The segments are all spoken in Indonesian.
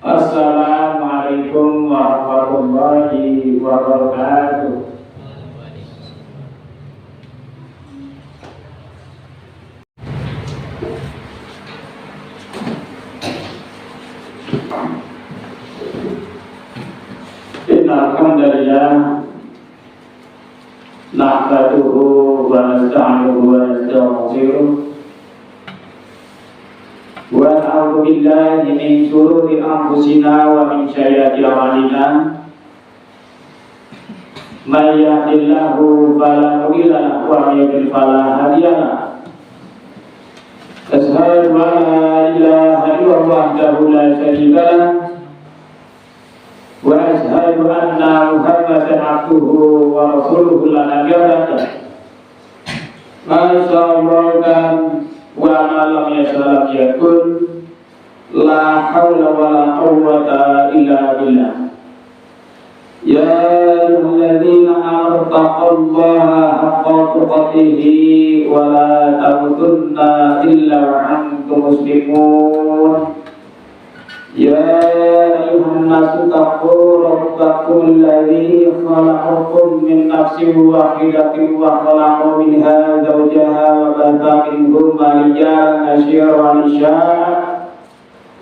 Assalamualaikum warahmatullahi wabarakatuh. Alhamdulillah nahmaduhu wa nasta'inuhu wa nastaghfiruh wa na'udzu billahi min shururi anfusina wa min sayyiati a'malina may yahdihillahu fala mudilla lahu wa may yudlil fala hadiya lahu asyhadu an la ilaha illallah wahdahu la syarika lahu wa asyhadu anna Muhammadan abduhu wa rasuluhu la nabiyya ba'dahu. Masyaallah wa ma lam yasha yakun la haula wa la quwwata illa billah. Ya ayyuhalladzina amanu taqullaha haqqa tuqatih wa la tamutunna illa wa antum muslimun. يا أيها الناس اتقوا ربكم الذي خلقكم من نفس واحدة وخلق منها زوجها وبث منهما رجالا كثيرا ونساء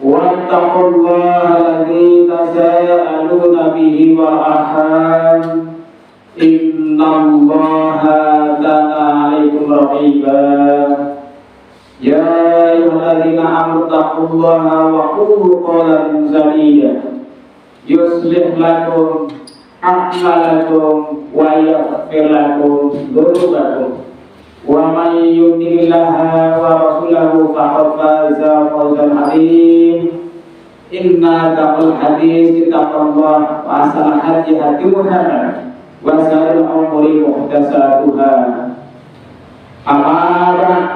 واتقوا الله الذي تساءلون به والأرحام إن الله كان عليكم رقيبا. يا أيها الذين آمنوا اتقوا الله وقولوا قولا سديدا يصلح لكم أعمالكم ويغفر لكم ذنوبكم ومن يطع الله ورسوله فقد فاز فوزا عظيما. إن أصدق الحديث كتاب الله وأحسن الهدي هدي محمد وشر الأمور محدثاتها. أما بعد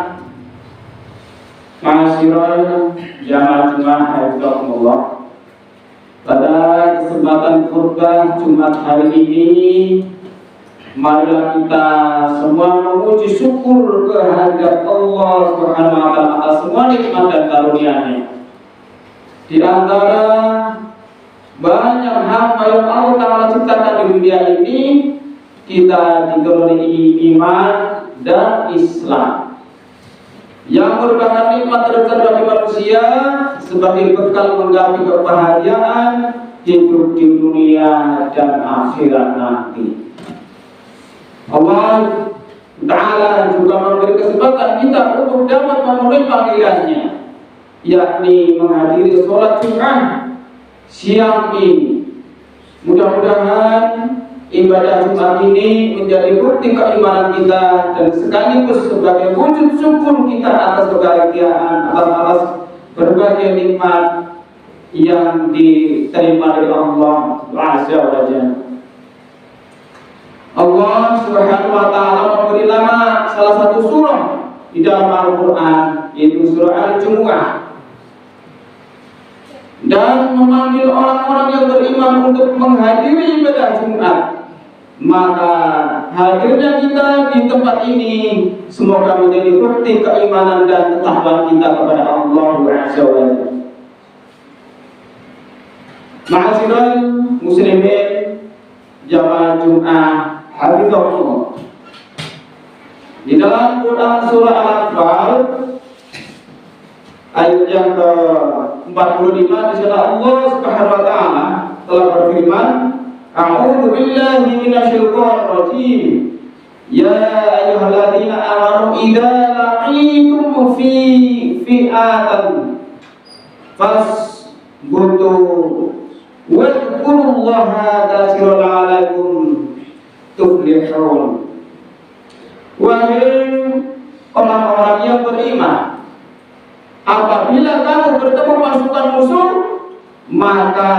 Ma'asyiral jamaah hafizahumullah, pada kesempatan khutbah Jumat hari ini marilah kita semua memuji syukur kehadirat Allah Subhanahu wa taala atas semua nikmat dan karunia-Nya. Di antara banyak hamba yang Allah Taala ciptakan di dunia ini, kita dikaruniai iman dan Islam yang merupakan nikmat terbesar bagi manusia sebagai bekal menggapai kebahagiaan hidup di dunia dan akhirat nanti. Allah Ta'ala juga memberi kesempatan kita untuk dapat memenuhi panggilannya, yakni menghadiri sholat Jumat siang ini. Mudah-mudahan ibadah Jumat ini menjadi bukti keimanan kita dan sekaligus sebagai wujud syukur kita atas kebahagiaan, atas berbagai nikmat yang diterima dari Allah Azza wa Jalla. Allah Subhanahu wa taala memberi nama salah satu surah di dalam Al-Qur'an, yaitu surah Al-Jumu'ah, dan memanggil orang-orang yang beriman untuk menghadiri ibadah Jumat. Maka hadirnya kita di tempat ini semoga menjadi bukti keimanan dan ketakwaan kita kepada Allah Azza wa Jalla. Ma'asyiral muslimin jamaah Jumat hafizahumullah, di dalam Quran surah Al-Anfal ayat yang ke-45 di sana Allah Subhanahu wa taala telah berfirman, A'udzu billahi minasyaitonir rajim. Ya ayyuhalladzina amanu idza laqitum fi fi'atan fasbutu wadhkurullaha katsiran la'allakum tuflihun. Wahai orang-orang yang beriman, apabila kamu bertemu pasukan musuh, maka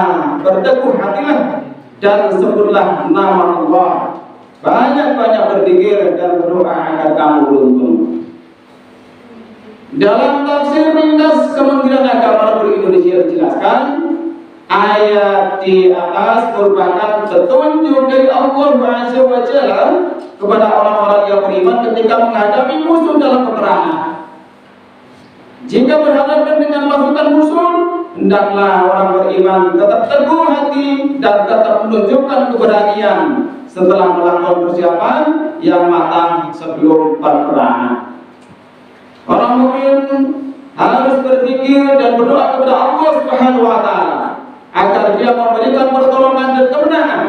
berteguh hatilah dan sebutlah nama Allah. Banyak-banyak berzikir dan berdoa agar kamu beruntung. Dalam tafsir ringkas Kementerian Agama Republik Indonesia dijelaskan, ayat di atas merupakan petunjuk dari Allah Azza wa Jalla kepada orang-orang yang beriman ketika menghadapi musuh dalam peperangan. Jika berhadapan dengan pasukan musuh, hendaklah orang beriman tetap teguh hati dan tetap menunjukkan keberanian setelah melakukan persiapan yang matang sebelum peperangan. Orang mukmin harus berpikir dan berdoa kepada Allah Subhanahu wa taala agar Dia memberikan pertolongan dan kemenangan.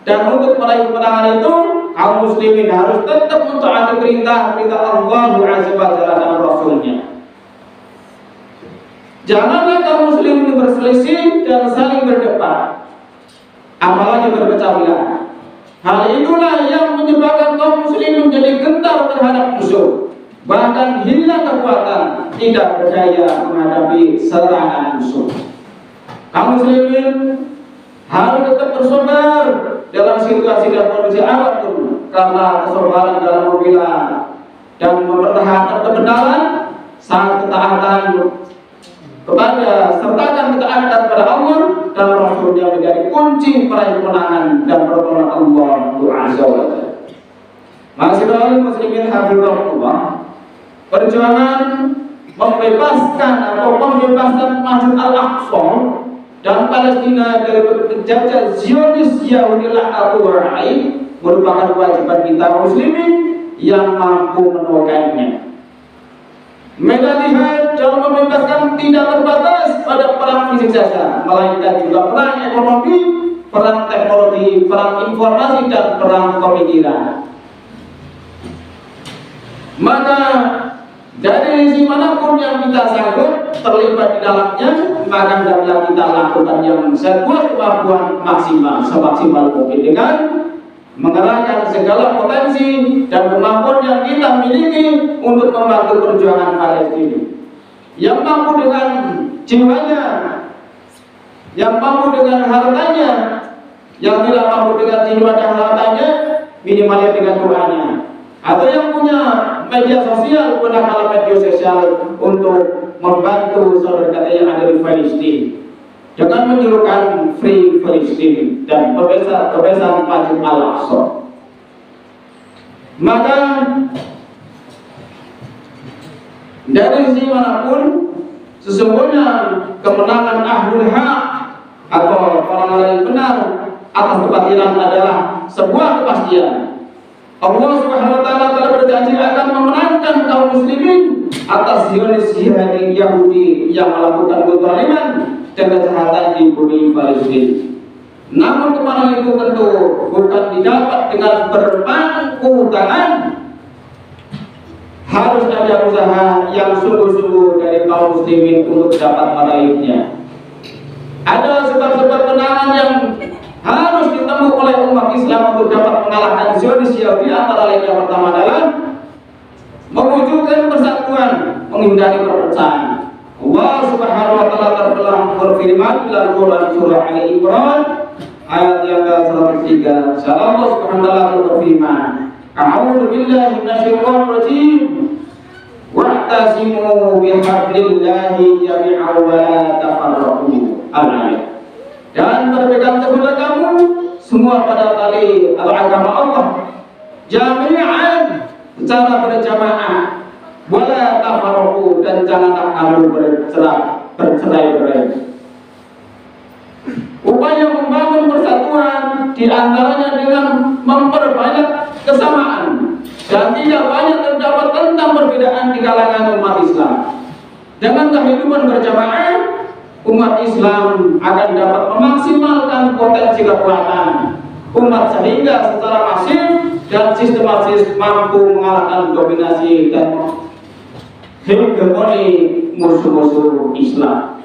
Dan untuk meraih kemenangan itu, kaum muslimin harus tetap mentaati perintah-perintah Allah Azza wa Jalla dan Rasul-Nya. Janganlah kaum muslimin berselisih dan saling berdebat, apalagi berpecah belah. Hal itulah yang menyebabkan kaum muslimin menjadi gentar terhadap musuh, bahkan hilang kekuatan, tidak berdaya menghadapi serangan musuh. Kaum muslimin harus tetap bersabar dalam situasi dan kondisi apapun, karena kesabaran dalam membela dan mempertahankan kebenaran saat ketaatan kepada sertakan ketaatan kepada Allah dan Rasul-Nya menjadi kunci peraih kemenangan dan pertolongan Allah Azza wa Jalla. Masyiral muslimin hafizahullah, perjuangan membebaskan atau pembebasan Masjid Al-Aqsa dan Palestina dari penjajah Zionis Yahudi laknatullahi alaih merupakan kewajiban kita muslimin yang mampu menolaknya. Medan dalam membebaskan tidak terbatas pada perang fisik saja, melainkan juga perang ekonomi, perang teknologi, perang informasi, dan perang pemikiran. Maka dari sisi manapun yang kita sanggup terlibat di dalamnya, maka hendaklah kita lakukan yang sekuat kemampuan maksimal, semaksimal mungkin dengan mengerahkan segala potensi dan kemampuan yang kita miliki untuk membantu perjuangan Palestina. Yang mampu dengan jiwanya, yang mampu dengan hartanya, yang tidak mampu dengan jiwa dan hartanya, minimalnya dengan doanya. Atau yang punya media sosial, gunakan media sosial untuk membantu saudara kita yang ada di Palestina dengan menyerukan Free Palestine dan pembebasan Masjid Al-Aqsa. Maka dari sisi manapun, sesungguhnya kemenangan ahlul haq atau orang-orang yang benar atas kebatilan adalah sebuah kepastian. Allah Subhanahu wa taala telah berjanji akan memenangkan kaum muslimin atas Zionis Yahudi yang melakukan kezaliman dan kejahatan di bumi Palestina. Namun kemenangan itu tentu bukan didapat dengan berpangku tangan. Harus ada usaha yang sungguh-sungguh dari kaum muslimin untuk dapat meraihnya. Ada sebab-sebab kemenangan yang harus ditempuh oleh umat Islam untuk dapat mengalahkan Zionis Yahudi. Antara lain yang pertama adalah mewujudkan persatuan, menghindari perpecahan. Allah Subhanahu wa taala telah berfirman dalam Quran surah Ali Imran ayat yang ke-103. Allah Subhanahu wa taala berfirman, "A'udzu billahi minasyaitonir rajim. Wa'tasimu bihablillahi jami'an wa la tafarraqu." Al-ayat. Dan berpegang teguhlah kamu semua pada tali agama Allah jami'an, secara berjamaah, wala tafarraqu, dan janganlah kamu bercerai-berai. Upaya membangun persatuan diantaranya dengan memperbanyak kesamaan dan tidak banyak terdapat tentang perbedaan di kalangan umat Islam. Dengan kehidupan berjamaah, umat Islam akan dapat memaksimalkan potensi kekuatan umat sehingga secara masif dan sistematis mampu mengalahkan dominasi dan hegemoni musuh-musuh Islam.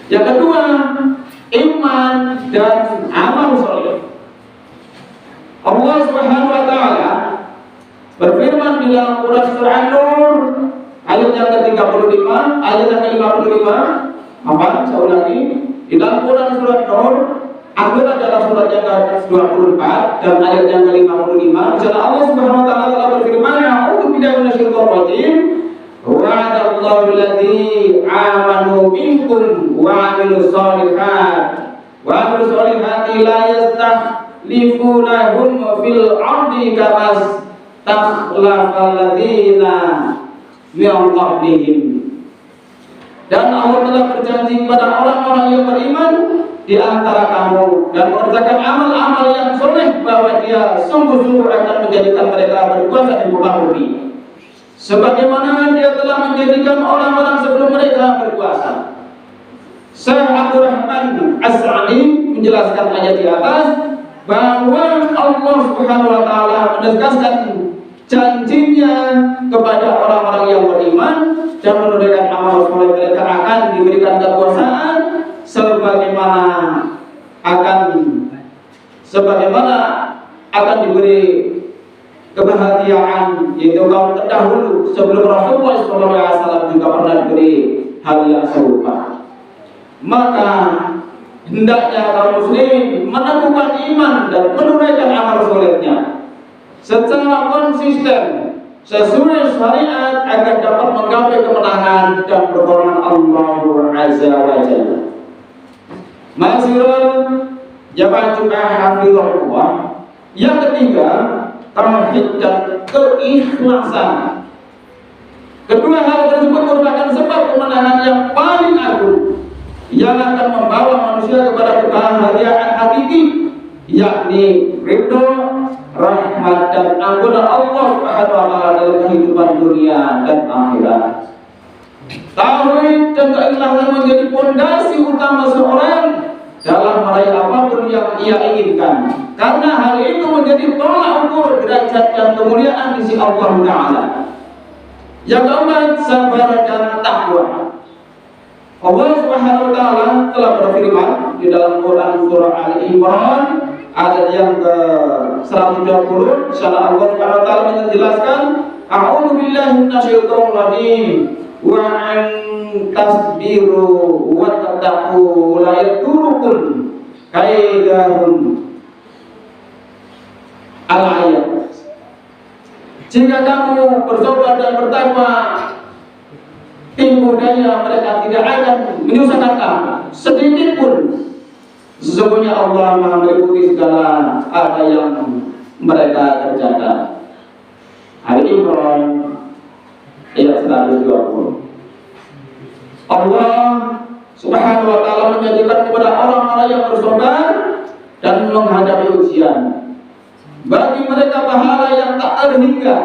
Yang kedua, iman dan amal soleh. Allah Subhanahu wa taala berfirman di dalam Quran surah An-Nur ayat yang ke-35, ayat yang ke-55. Apa? Saya ulangi. Di dalam Quran surat Nur, An-Nur adalah surat yang ke-24 dan ayat yang ke-55. Di sana Allah Subhanahu wa taala telah berfirman, "A'udzu billahi minasyaitonir rajim. Wa'adallahu alladzi amanu minkum wa 'amilus solihati la yastakhlifunahum fil 'ardi kama takhlafal ladzina min qablihim." Dan Allah telah berjanji kepada orang-orang yang beriman di antara kamu dan mengerjakan amal-amal yang soleh bahwa dia sungguh-sungguh akan menjadikan mereka berkuasa di muka bumi, sebagaimana dia telah menjadikan orang-orang sebelum mereka berkuasa. Syekh Abdurrahman As-Sa'di menjelaskan ayat di atas bahwa Allah Subhanahu wa taala menegaskan janjinya kepada orang-orang yang beriman dan menunaikan amal soleh mereka akan diberikan kekuasaan sebagaimana akan diberi kebahagiaan, yaitu kaum terdahulu sebelum Rasulullah SAW juga pernah diberi hal yang serupa. Maka hendaknya kaum muslim meneguhkan iman dan menunaikan amal solehnya secara konsisten sesuai syariat agar dapat menggapai kemenangan dan pertolongan Allah Azza wa Jalla. Masyarul jamaah Jumat hafizahullah. Yang ketiga, tauhid dan keikhlasan. Kedua hal tersebut merupakan sebab kemenangan yang paling agung yang akan membawa manusia kepada kebahagiaan hakiki, yakni ridho, rahmat dan ampunan Allah Subhanahu wa taala dalam kehidupan dunia dan akhirat. Tauhid dan keikhlasan menjadi fondasi utama seorang dalam meraih apapun yang ia inginkan, karena hal itu menjadi tolak ukur derajat dan kemuliaan di sisi Allah Taala. Yang keempat, sabar dan takwa. Allah Subhanahu wa taala telah berfirman di dalam Quran surah Al-Imran ayat yang ke-120. Insyaallah Allah Subhanahu wa taala menjelaskan, a'udzu billahi minasyaitonir rajim wa an tasbiru wa tattaqu la yadurukum kaidahum. Al-ayat. Jika kamu bertobat dan bertakwa, tipu daya mereka tidak akan menyusahkan kamu sedikit pun. Sesungguhnya Allah Maha meliputi segala apa yang mereka kerjakan. Al-Imran ayat 120. Allah Subhanahu wa taala menjanjikan kepada orang-orang yang bersabar dan menghadapi ujian, bagi mereka pahala yang tak terhingga,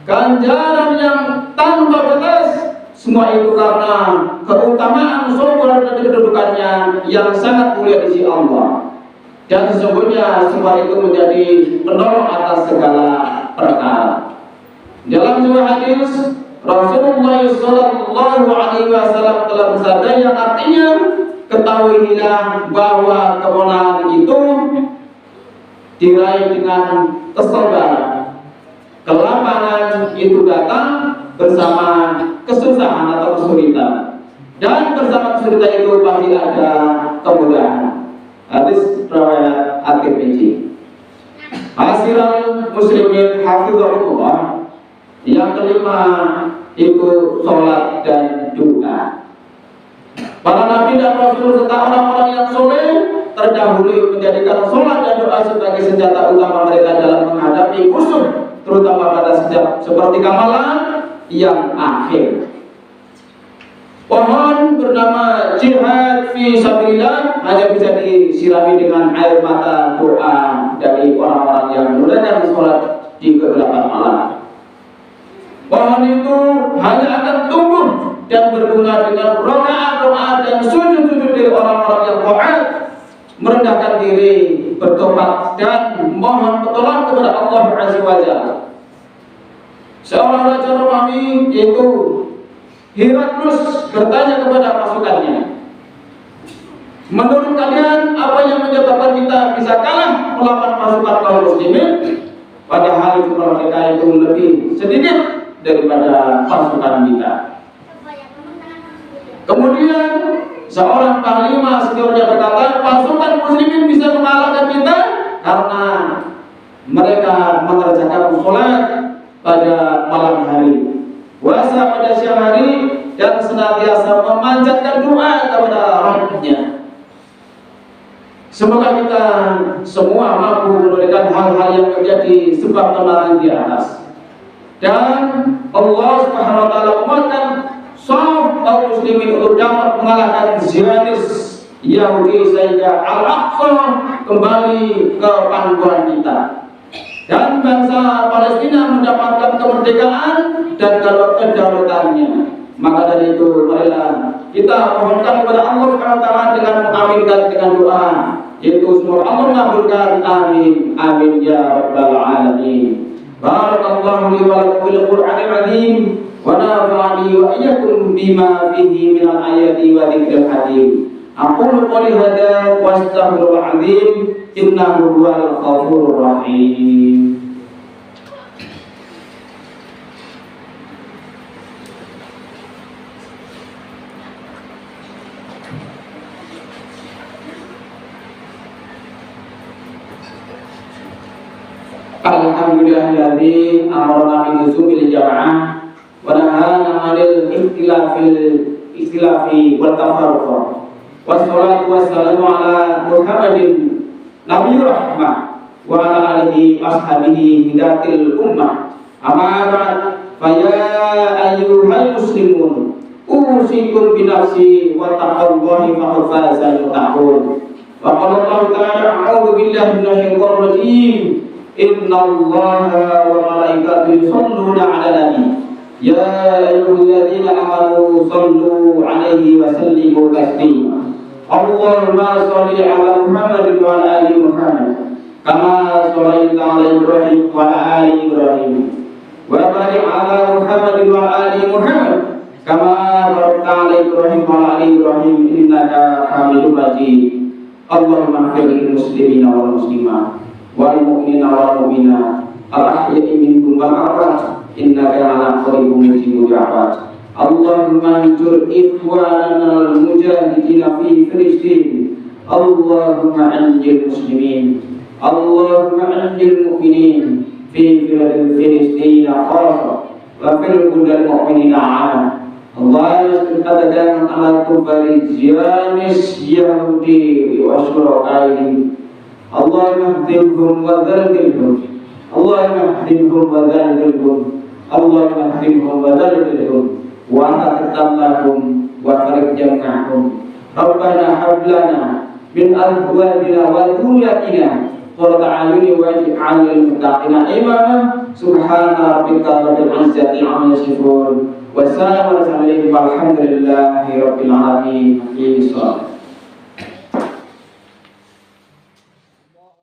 ganjaran yang tanpa batas. Semua itu karena keutamaan sabar dan kedudukannya yang sangat mulia di sisi Allah. Dan sesungguhnya semua itu menjadi penolong atas segala perkara. Dalam sebuah hadis, Rasulullah SAW telah bersabda yang artinya, ketahuilah bahwa kemenangan itu diraih dengan kesabaran. Kelapangan itu datang bersama kesusahan atau kesulitan, dan bersama kesulitan itu pasti ada kemudahan. Hadis riwayat At-Tirmidzi. Hasiral muslimin hafizahullah. Yang kelima itu sholat dan doa. Para nabi dan rasul serta orang-orang yang soleh terdahulu menjadikan sholat dan doa sebagai senjata utama mereka dalam menghadapi musuh, terutama pada setiap seperti kamalan yang akhir. Pohon bernama jihad fi sabilillah hanya bisa disirami dengan air mata doa dari orang-orang yang menunaikan sholat di kegelapan malam. Pohon itu hanya akan tumbuh dan berbunga dengan rokaat-rokaat dan sujud-sujud dari orang-orang yang taat, merendahkan diri, bertobat dan mohon pertolongan kepada Allah Azza wa Jalla. Seorang raja Romawi yaitu Heraklus bertanya kepada pasukannya, menurut kalian apa yang menyebabkan kita bisa kalah melawan pasukan kaum muslimin, padahal jumlah mereka itu lebih sedikit daripada pasukan kita. Kemudian seorang panglima seniornya berkata, pasukan muslimin bisa mengalahkan kita karena mereka mengerjakan sholat pada malam hari, puasa pada siang hari, dan senantiasa memanjatkan doa kepada Rabb-Nya. Semoga kita semua mampu menunaikan hal-hal yang menjadi sebab kemenangan di atas. Dan Allah Subhanahu wa taala menguatkan shaf kaum muslimin muslimin untuk dapat mengalahkan Zionis Yahudi sehingga Al-Aqsa kembali ke panduan kita dan bangsa Palestina mendapatkan kemerdekaan dan kedaulatannya. Maka dari itu marilah kita mohonkan kepada Allah SWT dengan mengaminkan dengan doa, yaitu semoga Allah mengabulkan, amin amin ya rabbal alamin. Barakallahu li wa lakum fil Qur'anil azim wa nafa'ani wa iyyakum bima fihi minal ayati wa dzikril hakim. Aqulu qouli hadza wa astaghfirullahal azim innahu huwal ghafurur rahim. Alhamdulillahilladzi amarna bi nuzubil jama'ah wa nahana 'anil ikhtilafi wal tafarruq. Wassalatu wassalamu ala Muhammadin nabiyur rahmah wa ala alihi washabihi hidayatil ummah. Amma ba'd, fa ya ayyuhal muslimun usikum bi nafsi wa taqwallahi faqad faza al-muttaqun. Wa qala Allah ta'ala a'udzu billahi minasyaitonir rajim. Inna Allaha wa malaikatahu yusholluna 'alan nabi ya ayyuhalladzina amanu shallu 'alaihi wa sallimu taslima. Allahumma shalli 'ala Muhammadin wa 'ala ali Muhammad kama shallaita 'ala Ibrahim wa 'ala ali Ibrahim wa barik 'ala Muhammadin wa 'ala ali Muhammad kama barakta 'ala Ibrahim wa 'ala ali Ibrahim innaka Hamidum Majid. Allahumma ighfir lil muslimina wal muslimat wal mu'minina wal mu'minat al-ahya'i minhum wal amwat innaka ala qaribun mujibud da'wat. Allahumma anjur ikhwanana al-mujahidina fi Filistin. Allahumma anjil muslimin. Allahumma anjil mu'minin fi Filistin khassa wa fil budal mu'minina 'ama. Allahumma qadadan ala kubari Zionis Yahudi wa syurakaihim. Allahumma hdihum wa dzalzilhum. Allahumma hdihum wa dzalzilhum. Allahumma hdihum wa dzalzilhum wa tahtamlahum wa farik jam'ahum. Rabbana hab lana min azwajina wa dhurriyyatina qurrata a'yunin waj'alna lil muttaqina imama. Subhana rabbika rabbil izzati 'amma yasifun wa salamun 'alal mursalin walhamdulillahi rabbil alamin.